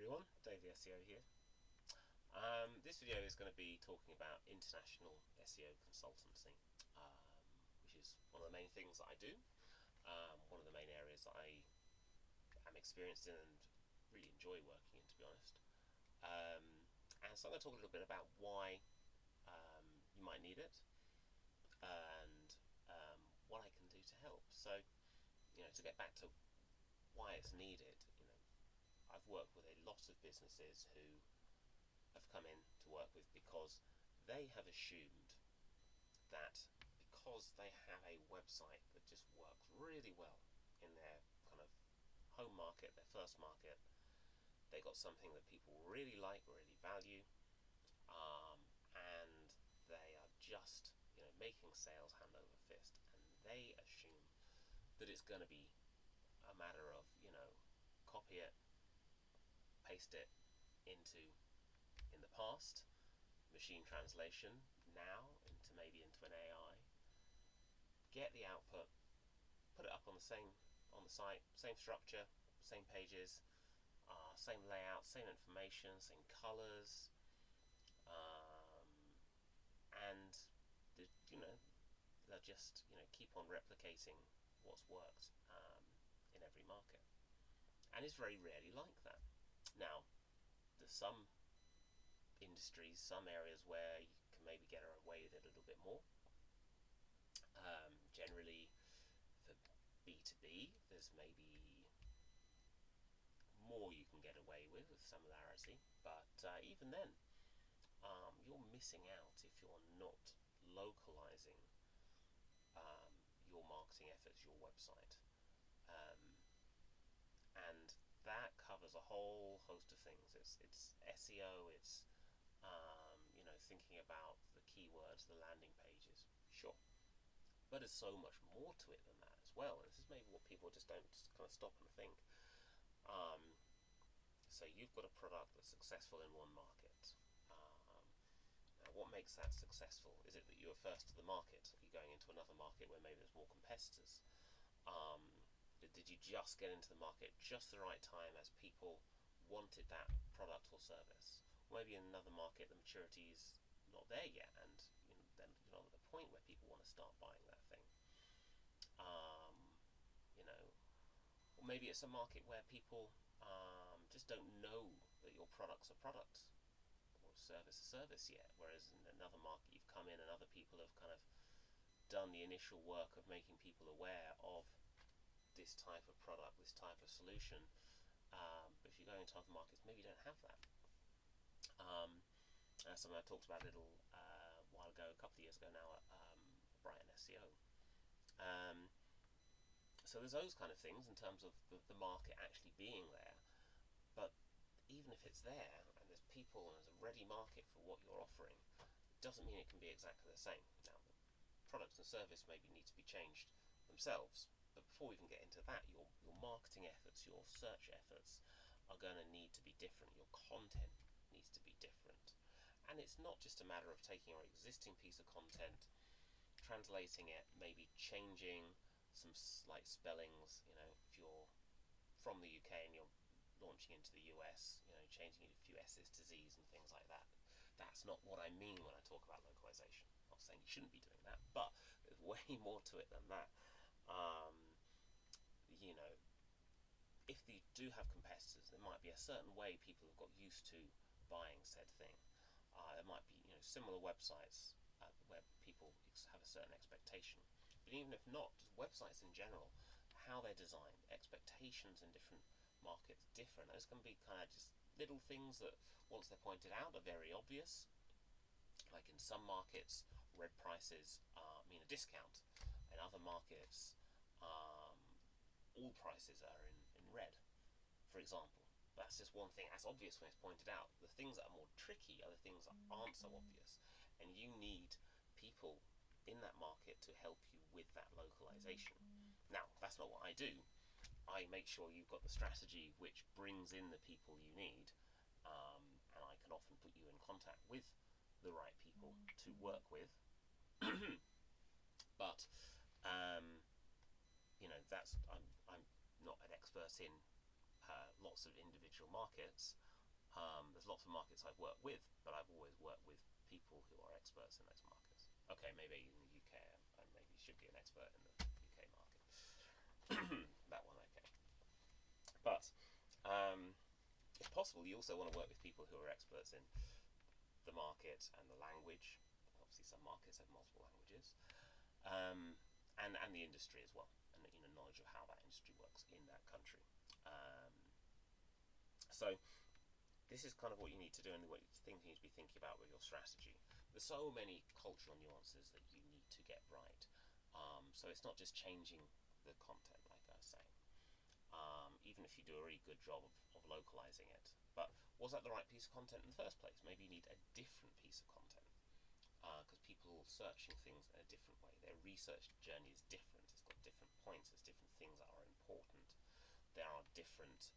everyone, Dave the SEO here. This video is going to be talking about international SEO consultancy, which is one of the main things that I do, one of the main areas that I am experienced in and really enjoy working in, to be honest. And so I'm going to talk a little bit about why you might need it and what I can do to help. So, to get back to why it's needed, I've worked with a lot of businesses who have come in to work with because they have assumed that because they have a website that just works really well in their kind of home market, their first market, they got something that people really like, really value, and they are just making sales hand over fist, and they assume that it's going to be a matter of copy it, paste it in the past, machine translation now into an AI, get the output, put it up on the site, same structure, same pages, same layout, same information, same colors, and they'll just keep on replicating what's worked in every market, and it's very rarely like that. Now, there's some industries, some areas where you can maybe get away with it a little bit more. Generally, for B2B, there's maybe more you can get away with similarity, but even then, you're missing out if you're not localizing your marketing efforts, your website. And that covers a whole host of things. It's SEO, it's thinking about the keywords, the landing pages, sure. But there's so much more to it than that as well. And this is maybe what people just don't kind of stop and think. So you've got a product that's successful in one market. Now, what makes that successful? Is it that you are first to the market? Are you going into another market where maybe there's more competitors? Did you just get into the market just the right time as people wanted that product or service? Or maybe in another market the maturity is not there yet, and then you're not at the point where people want to start buying that thing. Or maybe it's a market where people just don't know that your product's a product or service a service yet, whereas in another market you've come in and other people have kind of done the initial work of making people aware of this type of product, this type of solution. But if you go into other markets, maybe you don't have that. That's something I talked about a little while ago, a couple of years ago now, at Brighton SEO. So there's those kind of things in terms of the market actually being there. But even if it's there and there's people and there's a ready market for what you're offering, it doesn't mean it can be exactly the same. Now, the products and service maybe need to be changed themselves. But before we even get into that, your marketing efforts, your search efforts are going to need to be different. Your content needs to be different. And it's not just a matter of taking our existing piece of content, translating it, maybe changing some slight spellings. If you're from the UK and you're launching into the US, changing a few S's to Z's and things like that. That's not what I mean when I talk about localization. I'm not saying you shouldn't be doing that, but there's way more to it than that. If you do have competitors, there might be a certain way people have got used to buying said thing. There might be similar websites where people have a certain expectation. But even if not, just websites in general, how they're designed, expectations in different markets different. Those can be kind of just little things that once they're pointed out are very obvious. Like in some markets, red prices mean a discount. In other markets, all prices are in red, for example. That's just one thing that's obvious when it's pointed out. The things that are more tricky are the things that aren't so obvious, and you need people in that market to help you with that localization. Now, that's not what I do. I make sure you've got the strategy which brings in the people you need, and I can often put you in contact with the right people to work with. But that's I'm not an expert in lots of individual markets. There's lots of markets I've worked with, but I've always worked with people who are experts in those markets. Okay, maybe in the UK, I maybe should be an expert in the UK market. That one, okay. But if possible, you also want to work with people who are experts in the market and the language. Obviously, some markets have multiple languages, and the industry as well, and knowledge of how that industry works in that country. So this is kind of what you need to do, and what things you need to be thinking about with your strategy. There's so many cultural nuances that you need to get right. So it's not just changing the content, like I was saying. Even if you do a really good job of localizing it. But was that the right piece of content in the first place? Maybe you need a different piece of content, because people are searching things in a different way. Their research journey is different. It's got different points. There's different things that are important. There are different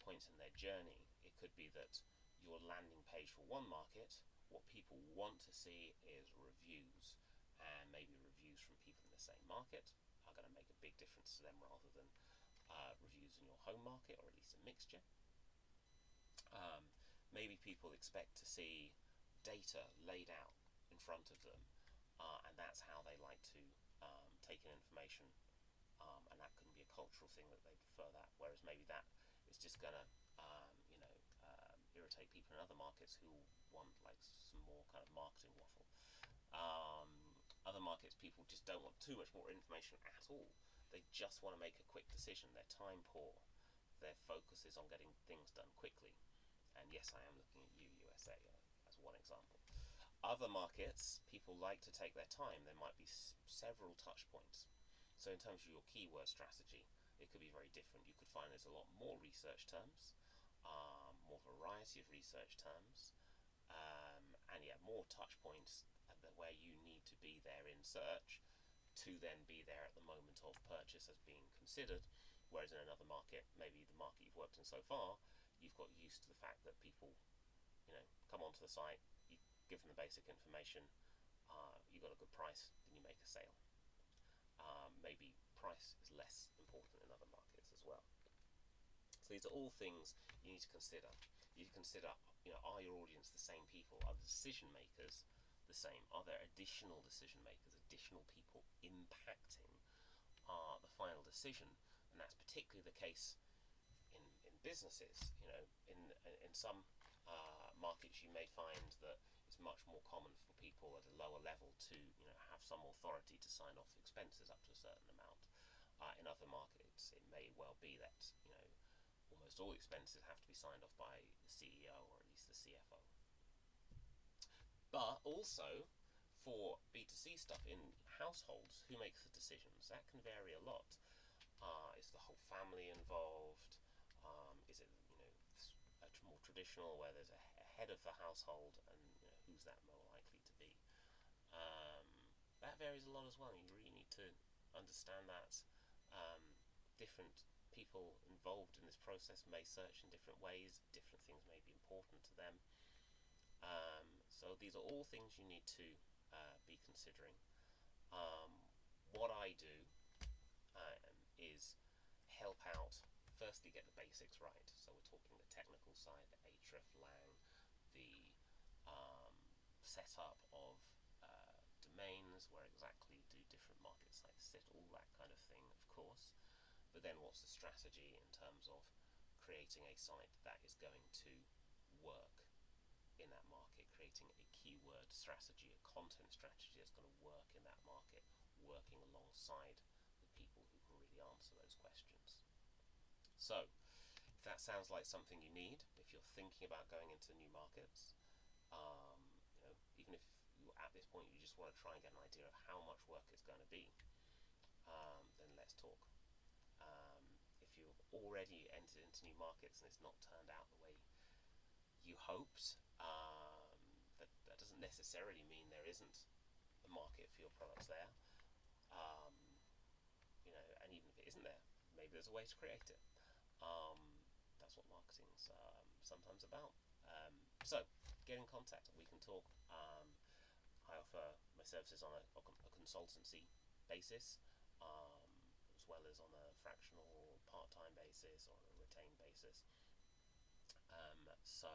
points in their journey. It could be that your landing page for one market, what people want to see is reviews, and maybe reviews from people in the same market are going to make a big difference to them rather than reviews in your home market, or at least a mixture. Maybe people expect to see data laid out in front of them, and that's how they like to take in information, and that can be a cultural thing that they prefer that, whereas maybe that is just going to irritate people in other markets who want like some more kind of marketing waffle. Other markets, people just don't want too much more information at all. They just want to make a quick decision. They're time poor. Their focus is on getting things done quickly. And yes, I am looking at you, USA, as one example. Other markets, people like to take their time. There might be several touch points. So in terms of your keyword strategy, it could be very different. You could find there's a lot more research terms, more variety of research terms, and more touch points where you need to be there in search to then be there at the moment of purchase as being considered. Whereas in another market, maybe the market you've worked in so far, you've got used to the fact that people, come onto the site, you give them the basic information, you got a good price, then you make a sale. Maybe price is less important in other markets as well. So these are all things you need to consider. You need to consider, are your audience the same people? Are the decision makers the same? Are there additional decision makers, additional people impacting the final decision? And that's particularly the case in businesses. In some markets, you may find that it's much more common for people at a lower level to have some authority to sign off expenses up to a certain amount. In other markets, it may well be that almost all expenses have to be signed off by the CEO or at least the CFO. But also for B2C stuff in households, who makes the decisions? That can vary a lot. Is the whole family involved? Is it more traditional where there's a head of the household, and who's that more likely to be? That varies a lot as well. You really need to understand that. Different people involved in this process may search in different ways. Different things may be important to them. So these are all things you need to be considering. What I do is help out, firstly get the basics right. So we're talking the technical side, the href, lang, the setup of domains, where exactly do different market sites sit, all that kind of thing, of course. But then what's the strategy in terms of creating a site that is going to work in that market, creating a keyword strategy, a content strategy that's going to work in that market, working alongside the people who can really answer those questions. So if that sounds like something you need, if you're thinking about going into new markets, even if at this point you just want to try and get an idea of how much work it's going to be, then let's talk. If you've already entered into new markets and it's not turned out the way you hoped, that doesn't necessarily mean there isn't a market for your products there. And even if it isn't there, maybe there's a way to create it. That's what marketing's sometimes about. So get in contact. We can talk. I offer my services on a consultancy basis, as well as on a fractional part-time basis or on a retained basis. So